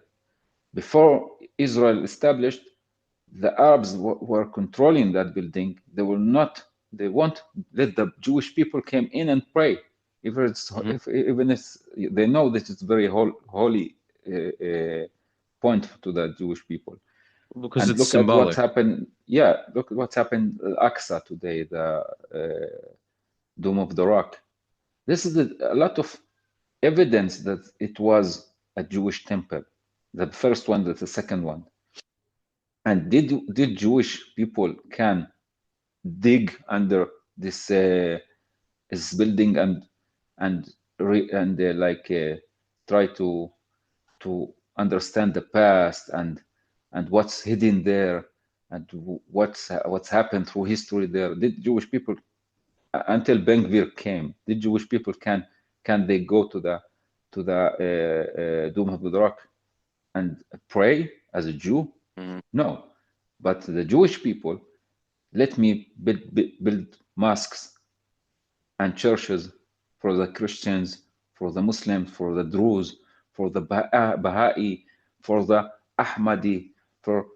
Before Israel established, the Arabs were controlling that building. They won't let the Jewish people come in and pray. Mhm. Even if they know that it's very holy point to the Jewish people. Because And it's look at what's symbolic. happened. Yeah, look at what's happened Al-Aqsa today, the Dome of the Rock. This is a lot of evidence that it was a Jewish temple, the first one, the second one. And did Jewish people can dig under this building and like try to understand the past and what's hidden there and what's happened through history there? Did Jewish people until Ben Gvir came? Did Jewish people can they go to the Dome of the Rock and pray as a Jew? Mhm. No, but the Jewish people let me build mosques and churches for the Christians, for the Muslims, for the Druze, for the Baha'i, for the Ahmadi, for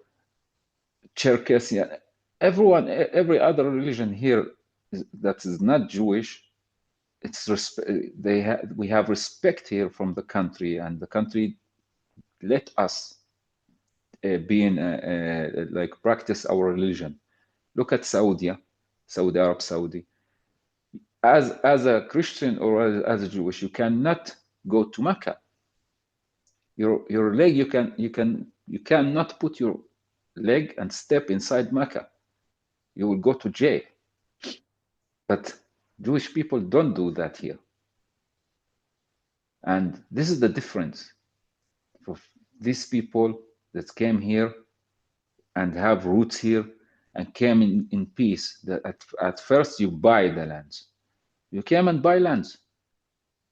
Cherkessia, everyone, every other religion here that is not Jewish. We have respect here from the country, and the country let us be in like practice our religion. Look at Saudi Arab, Saudi. As a Christian or as a Jewish, you cannot go to Mecca. Your leg, you cannot put your leg and step inside Mecca. You will go to jail. But Jewish people don't do that here. And this is the difference of these people that came here and have roots here and came in peace. That at first you buy the lands. You came and buy lands.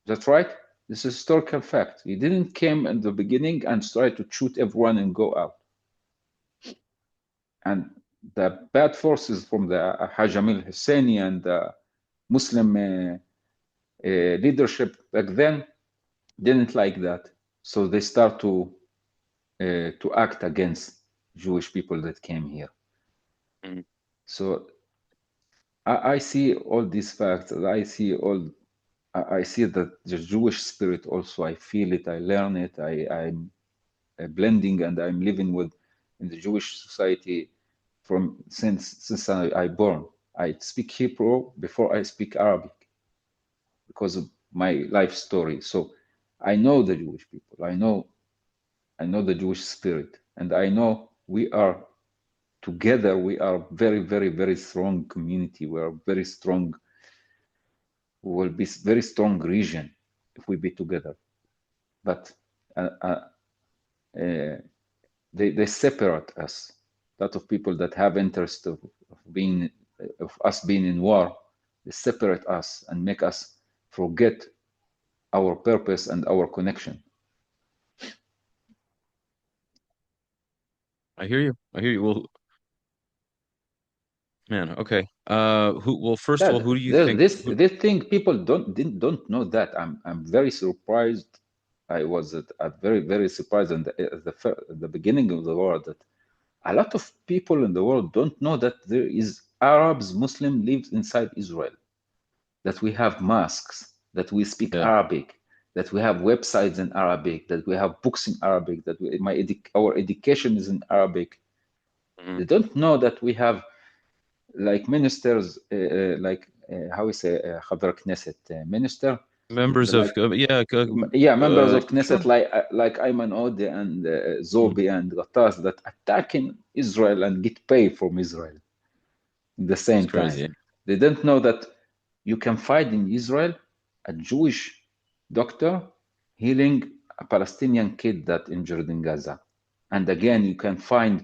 That's right. This is historical fact. You didn't came in the beginning and try to shoot everyone and go out. And the bad forces from the Hajamil Husseini and the Muslim leadership back then didn't like that. So they start to act against Jewish people that came here. Mhm. So I see all these facts. I see that the Jewish spirit also. I feel it. I learn it. I'm blending and I'm living with in the Jewish society from since I born. I speak Hebrew before I speak Arabic because of my life story. So I know the Jewish people. I know the Jewish spirit, and I know we are together. We are very, very, very strong community. We are very strong. we will be very strong region if we be together. But they separate us. A lot of people that have interest of us being in war, they separate us and make us forget our purpose and our connection. I hear you. I hear you. Well, man, okay. First of all, That who do you think this thing people don't know that. I'm very surprised. I was very surprised at the beginning of the war that a lot of people in the world don't know that there is Arabs, Muslim lives inside Israel, that we have mosques, that we speak Yeah. Arabic, that we have websites in Arabic, that we have books in Arabic, that our education is in Arabic. Mhm. They don't know that we have like ministers, how we say, Khadr Knesset minister, Members of like members of sure. Knesset like Ayman Odeh and Mhm. Zobi and Ghattas that attacking Israel and get paid from Israel at the It's same time. crazy. They don't know that you can find in Israel a Jewish doctor healing a Palestinian kid that injured in Gaza. And again, you can find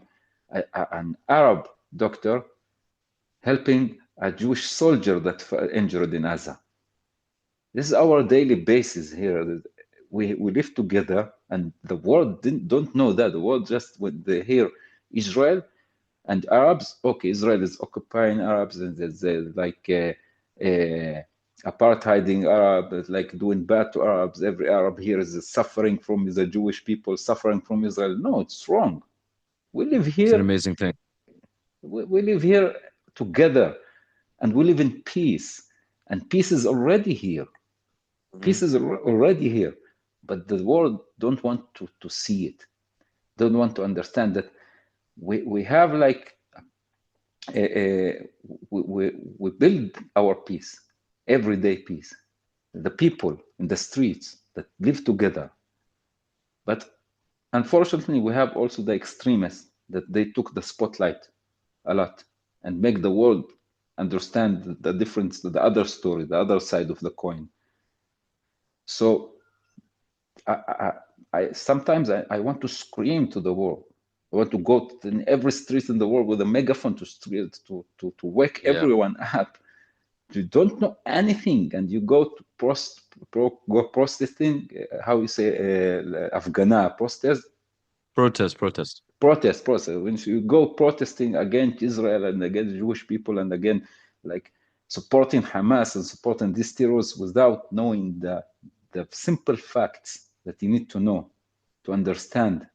an Arab doctor helping a Jewish soldier that injured in Gaza. This is our daily basis here. We live together, and the world don't know that. The world just when they hear Israel and Arabs, okay, Israel is occupying Arabs, and there's like apartheiding Arab, like doing bad to Arabs. Every Arab here is suffering from the Jewish people, suffering from Israel. No, it's wrong. We live It's an here. amazing thing. We live here together, and we live in peace. And peace is already here. Mhm. Peace is already here, but the world don't want to see it. Don't want to understand that we have like we build our peace, everyday peace, the people in the streets that live together. But unfortunately, we have also the extremists that they took the spotlight a lot and make the world understand the difference, the other story, the other side of the coin. So I, I, I sometimes I want to scream to the world. I want to go in every street in the world with a megaphone to wake Yeah. everyone up. You don't know anything, and you go to go protesting. How you say Afghana protest, Protest. protest. When you go protesting against Israel and against Jewish people and again like supporting Hamas and supporting these terrorists without knowing the simple facts that you need to know to understand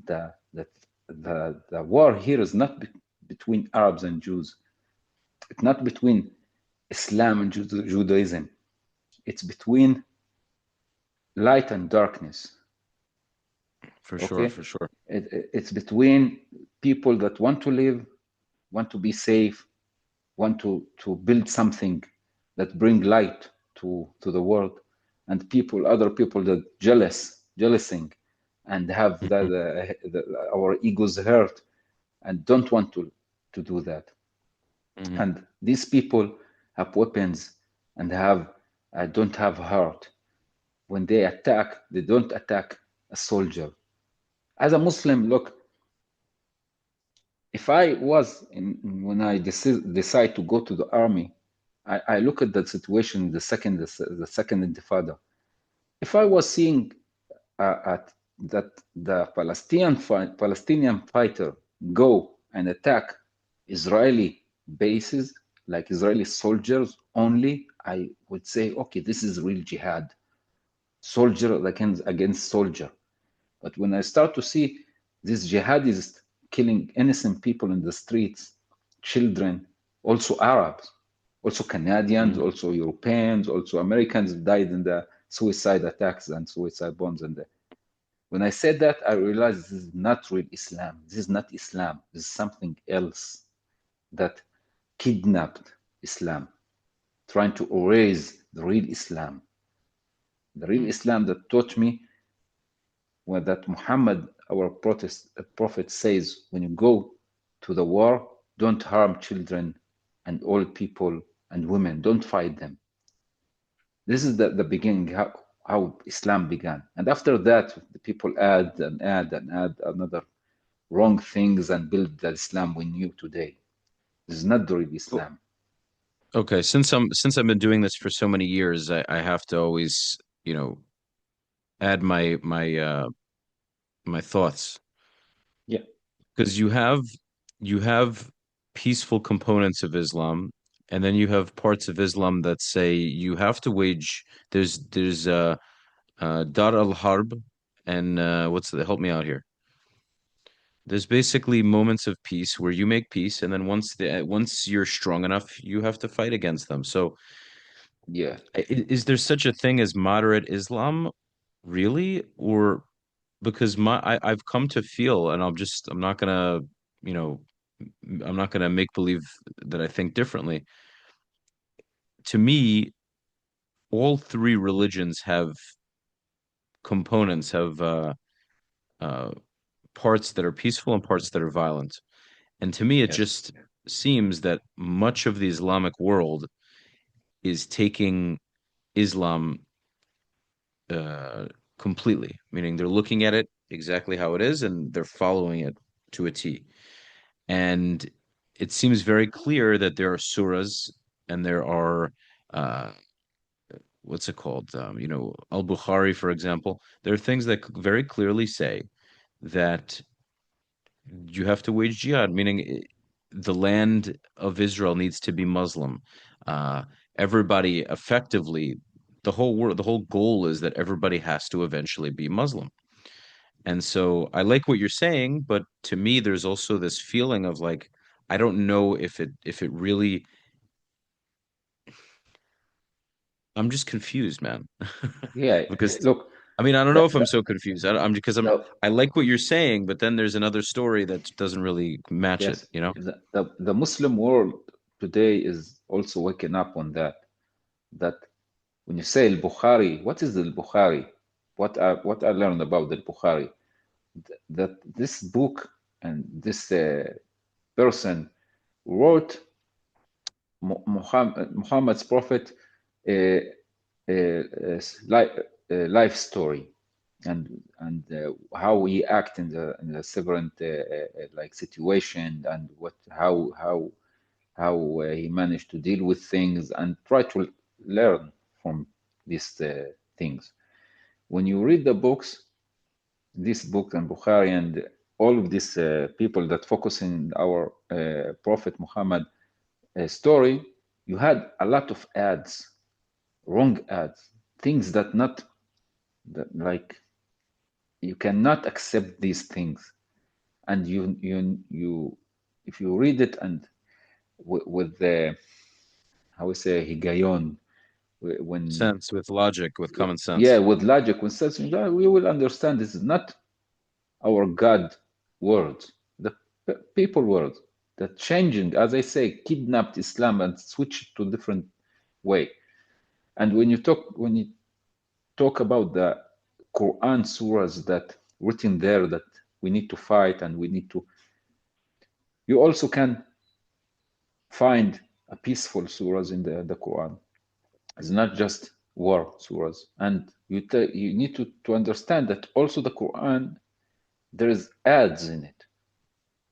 that the war here is not between Arabs and Jews. It's not between Islam and Judaism. It's between light and darkness. For sure, Okay, for sure. it's between people that want to live, want to be safe, want to build something that bring light to the world, and other people that jealousing, and have Mhm. our egos hurt, and don't want to do that. Mhm. And these people have weapons and have don't have heart. When they attack, they don't attack a soldier. As a Muslim, look, if I was when I decide to go to the army, I look at that situation, the second Intifada. If I was seeing that the Palestinian fighter go and attack Israeli bases, like Israeli soldiers only, I would say, okay, this is real jihad, soldier against soldier. But when I start to see these jihadists killing innocent people in the streets, children, also Arabs, also Canadians, Mhm. also Europeans, also Americans died in the suicide attacks and suicide bombs. And when I said that, I realized this is not real Islam. This is not Islam. This is something else that kidnapped Islam, trying to erase the real Islam. The real Mhm. Islam that taught me when that Muhammad, our prophet, says, when you go to the war, don't harm children and old people and women. Don't fight them. This is the beginning, how Islam began. And after that, the people add and add and add another wrong things and build the Islam we knew today. This is not the real Islam. Okay, since I've been doing this for so many years, I have to always, add my thoughts Yeah, because you have peaceful components of Islam, and then you have parts of Islam that say you have to wage. There's Dar al-Harb, and help me out here. There's basically moments of peace where you make peace, and then once you're strong enough, you have to fight against them. So, yeah, is there such a thing as moderate Islam, really? Or because I've come to feel, and I'm not gonna, you know, I'm not gonna make believe that I think differently. To me, all three religions have components, have uh, parts that are peaceful and parts that are violent. And to me, it yes, just seems that much of the Islamic world is taking Islam uh, completely, meaning they're looking at it exactly how it is and they're following it to a T. And it seems very clear that there are surahs and there are uh, what's it called? Al-Bukhari, for example. There are things that very clearly say that you have to wage jihad, meaning the land of Israel needs to be Muslim. Uh, everybody effectively, the whole world, the whole goal is that everybody has to eventually be Muslim. And so I like what you're saying, but to me, there's also this feeling of like, I don't know if it really, I'm just confused, man. yeah. Because Look, I mean, I don't the, know if I'm so confused. I'm because the I like what you're saying, but then there's another story that doesn't really match it, yes, you know? the Muslim world today is also waking up on that. That when you say al-Bukhari, what is al-Bukhari? What I learned about al-Bukhari, that this book and this person wrote Muhammad's prophet uh, life story, and how he act in the different like situation, and how he managed to deal with things and try to learn from these things. When you read the books, this book and Bukhari and all of these people that focus in our Prophet Muhammad story, you had a lot of ads, wrong ads, things that not that like you cannot accept these things, and you if you read it and with the how we say higayon, when Sense with logic, with common yeah, sense. with logic, when such we will understand this is not our God words, the people words that changing, as I say, kidnapped Islam and switched to different way. And when you talk about the Quran surahs that written there that we need to fight and we need to, you also can find a peaceful surahs in the Quran. It's not just war surahs. And you need to understand that also the Quran, there is ads in it,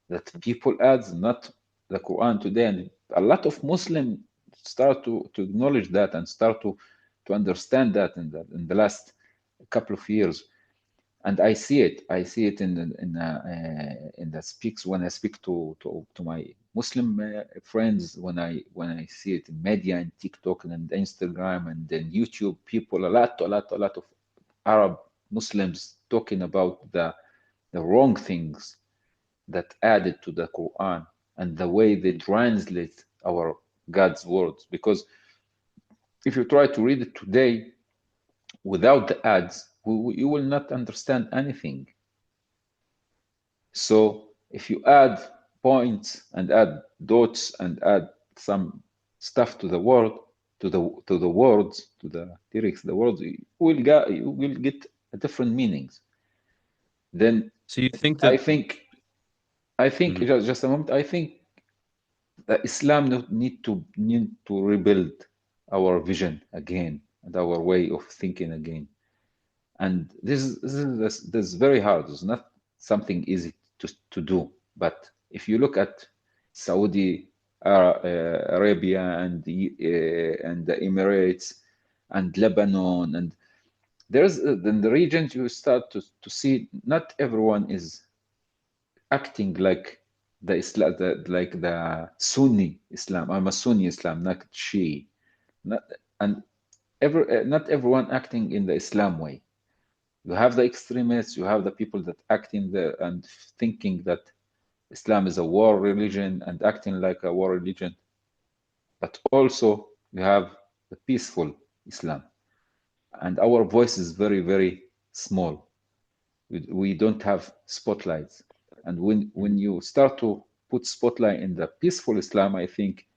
that people adds, not the Quran today. And a lot of Muslims start to acknowledge that and start to understand that in the last couple of years. And I see it. I see it in the speaks when I speak to my Muslim friends. When I see it in media and TikTok and Instagram and then YouTube, people a lot of Arab Muslims talking about the wrong things that added to the Quran and the way they translate our God's words. Because if you try to read it today without the ads, you will not understand anything. So if you add points and add dots and add some stuff to the word, to the words, to the lyrics, the words, you will get a different meanings. Then So you think I that think I think Mhm. just a moment. I think that Islam need to rebuild our vision again and our way of thinking again. And this is very hard. It's not something easy to do. But if you look at Saudi Arabia and the Emirates and Lebanon, and there's in the regions you start to see not everyone is acting like the Islam, like the Sunni Islam. I'm a Sunni Islam, not Shia. Not, and not everyone acting in the Islam way. You have the extremists, you have the people that act in the and thinking that Islam is a war religion and acting like a war religion. But also you have the peaceful Islam. And our voice is very, very small. We don't have spotlights. And when you start to put spotlight in the peaceful Islam, I think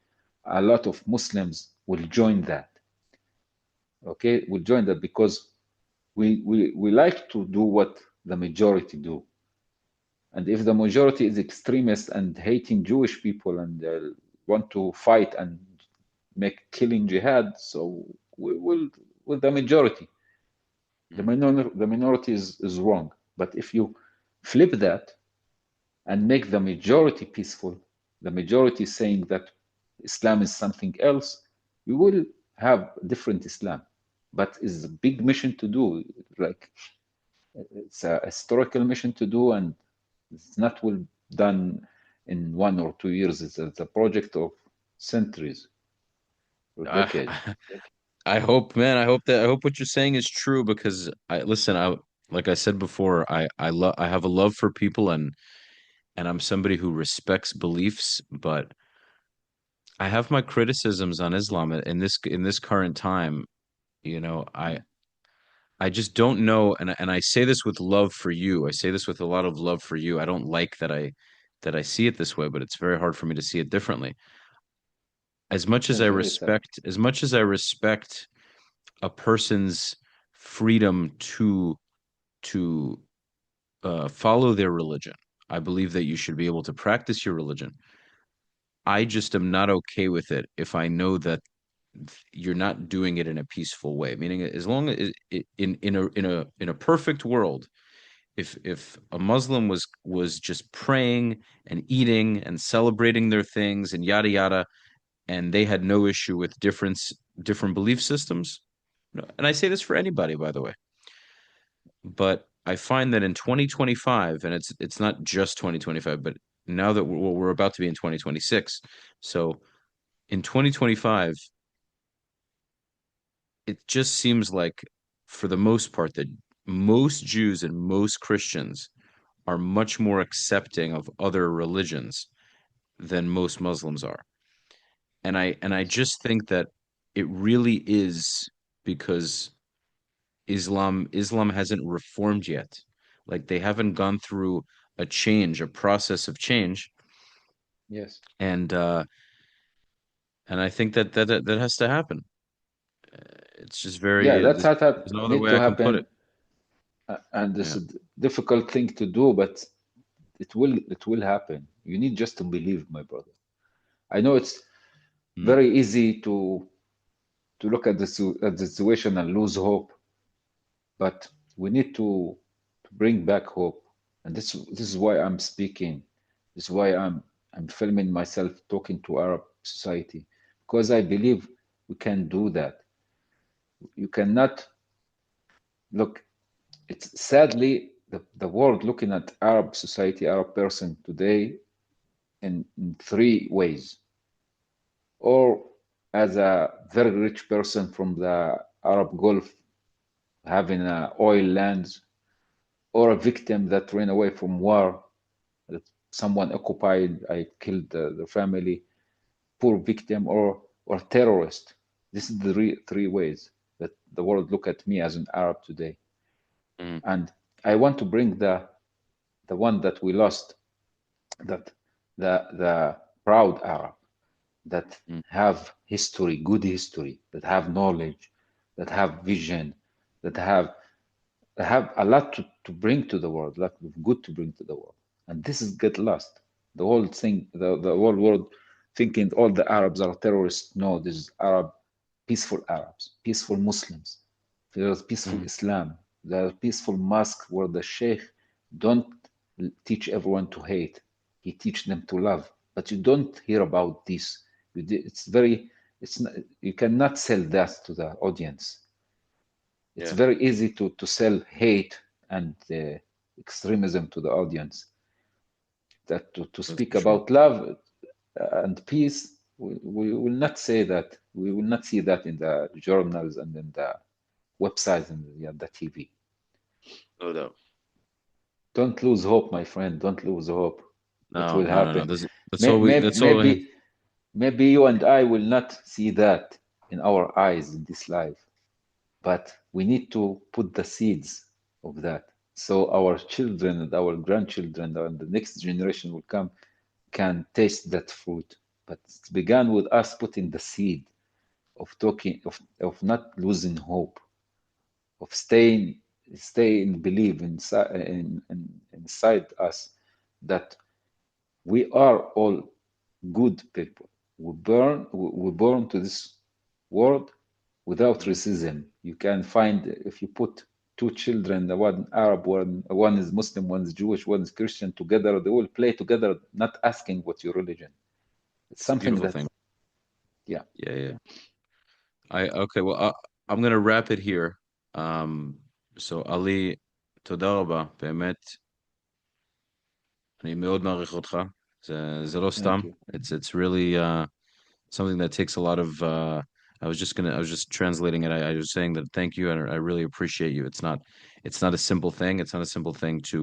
a lot of Muslims will join that. Okay, will join that because we like to do what the majority do. And if the majority is extremist and hating Jewish people and want to fight and make killing jihad, so we will with the majority. The minority is wrong. But if you flip that and make the majority peaceful, the majority saying that Islam is something else, we will have different Islam. But it's a big mission to do. Like it's a historical mission to do, and it's not well done in 1 or 2 years. It's a project of centuries or decades. I hope, man. I hope what you're saying is true because I listen. I like I said before. I have a love for people and I'm somebody who respects beliefs, but I have my criticisms on Islam in this current time. You know, I just don't know, and I say this with love for you. I say this with a lot of love for you. I don't like that I see it this way, but it's very hard for me to see it differently. That's very sad. As much as I respect a person's freedom to follow their religion. I believe that you should be able to practice your religion. I just am not okay with it if I know that you're not doing it in a peaceful way. Meaning, as long as in a perfect world, if a Muslim was just praying and eating and celebrating their things and yada yada, and they had no issue with different belief systems, and I say this for anybody, by the way, but I find that in 2025, and it's not just 2025, but now that we're about to be in 2026, so in 2025, it just seems like, for the most part, that most Jews and most Christians are much more accepting of other religions than most Muslims are. And I Yes. just think that it really is because Islam hasn't reformed yet. Like they haven't gone through a process of change, Yes. and uh, and I think that has to happen. It's just Yeah, very that's how there's no that other need way to I can put it. happen, and this Yeah. is a difficult thing to do, but it will happen. You need just to believe, my brother. I know it's Mm. very easy to look at at the situation and lose hope, but we need to bring back hope. And this is why I'm speaking. This is why I'm filming myself talking to Arab society, because I believe we can do that. You cannot look. It's sadly the world looking at Arab society, Arab person today in three ways, or as a very rich person from the Arab Gulf having oil lands, or a victim that ran away from war, that someone occupied, I killed the family, poor victim, or terrorist. This is the three ways that the world look at me as an Arab today. Mm. And I want to bring the one that we lost, that the proud Arab that Mm. have history, good history, that have knowledge, that have vision, that have a lot to bring to the world, a lot of good to bring to the world. And this is get lost. The whole thing, the whole world thinking all the Arabs are terrorists. No, this is Arab peaceful Arabs, peaceful Muslims, there's peaceful Islam, there's peaceful mosque where the Sheikh don't teach everyone to hate. He teach them to love. But you don't hear about this. It's very, it's not, you cannot sell that to the audience. It's Yeah, very easy to sell hate and extremism to the audience. That to that's speak for sure. about love and peace, we will not say that. We will not see that in the journals and in the websites and the TV. No doubt. Don't lose hope, my friend. Don't lose hope. It No, will no, no, no. happen. That's all we. That's all. Maybe you and I will not see that in our eyes in this life, but we need to put the seeds of that. So our children and our grandchildren and the next generation will come can taste that fruit. But it began with us putting the seed of talking of not losing hope, of staying believe inside us that we are all good people. We born to this world without Mhm. racism. You can find if you put two children, the one Arab, one is Muslim, one is Jewish, one is Christian together, they will play together, not asking what your religion. It's It's a something beautiful that, thing. yeah. Yeah, yeah. I okay. Well, I'm gonna wrap it here. So Ali, תודה רבה, באמת. אני מאוד מעריך אותך. זה לא סתם. Thank you. It's really something that takes a lot of I was just translating it. I was saying that thank you and I really appreciate you. It's not a simple thing. It's not a simple thing to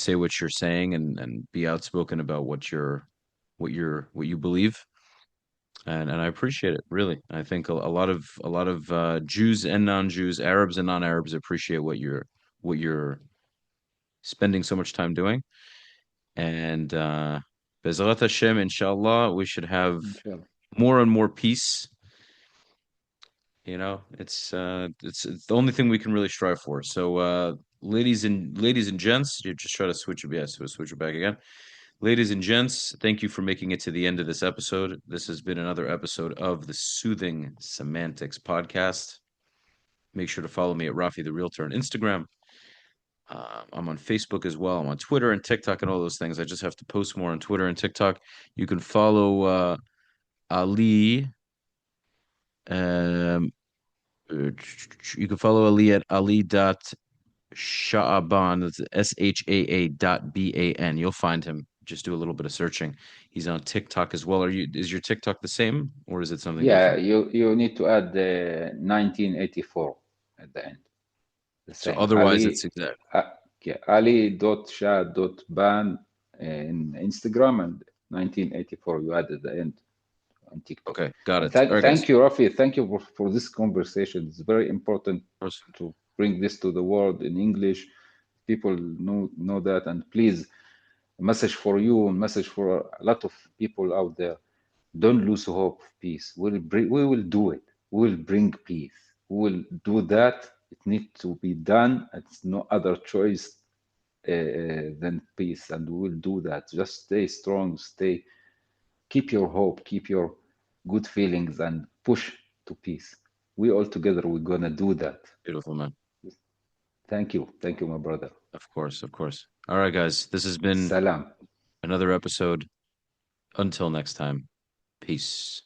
say what you're saying and be outspoken about what you believe. And I appreciate it, really. I think a lot of Jews and non-Jews, Arabs and non-Arabs appreciate what you're spending so much time doing. And Bezrat Hashem, inshallah, we should have Inshallah. more and more peace. You know, it's the only thing we can really strive for. So, ladies and gents, you just try to switch it. Yes, so switch it back again. Ladies and gents, thank you for making it to the end of this episode. This has been another episode of the Soothing Semantics Podcast. Make sure to follow me at Rafi the Realtor on Instagram. I'm on Facebook as well. I'm on Twitter and TikTok and all those things. I just have to post more on Twitter and TikTok. You can follow Ali. Um, you can follow Ali at Ali.Shaa'ban. That's SHAA.BAN. You'll find him. Just do a little bit of searching. He's on TikTok as well. Is your TikTok the same or is it something Yeah, different? you need to add the 1984 at the end. The So same. otherwise it's exact. Yeah, Ali.Sha.Ban in Instagram and 1984 you add at the end on TikTok. Okay, got And it. All right, guys. thank you, Rafi. Thank you for this conversation. It's very important Of course. to bring this to the world in English. People know that, and please, a message for you, a message for a lot of people out there. Don't lose hope of peace. We will do it. We will bring peace. We will do that. It needs to be done. It's no other choice than peace, and we will do that. Just stay strong. Keep your hope. Keep your good feelings, and push to peace. We all together, we're gonna do that. Beautiful, man. Thank you, my brother. Of course, of course. All right, guys. This has been Salam. another episode. Until next time, peace.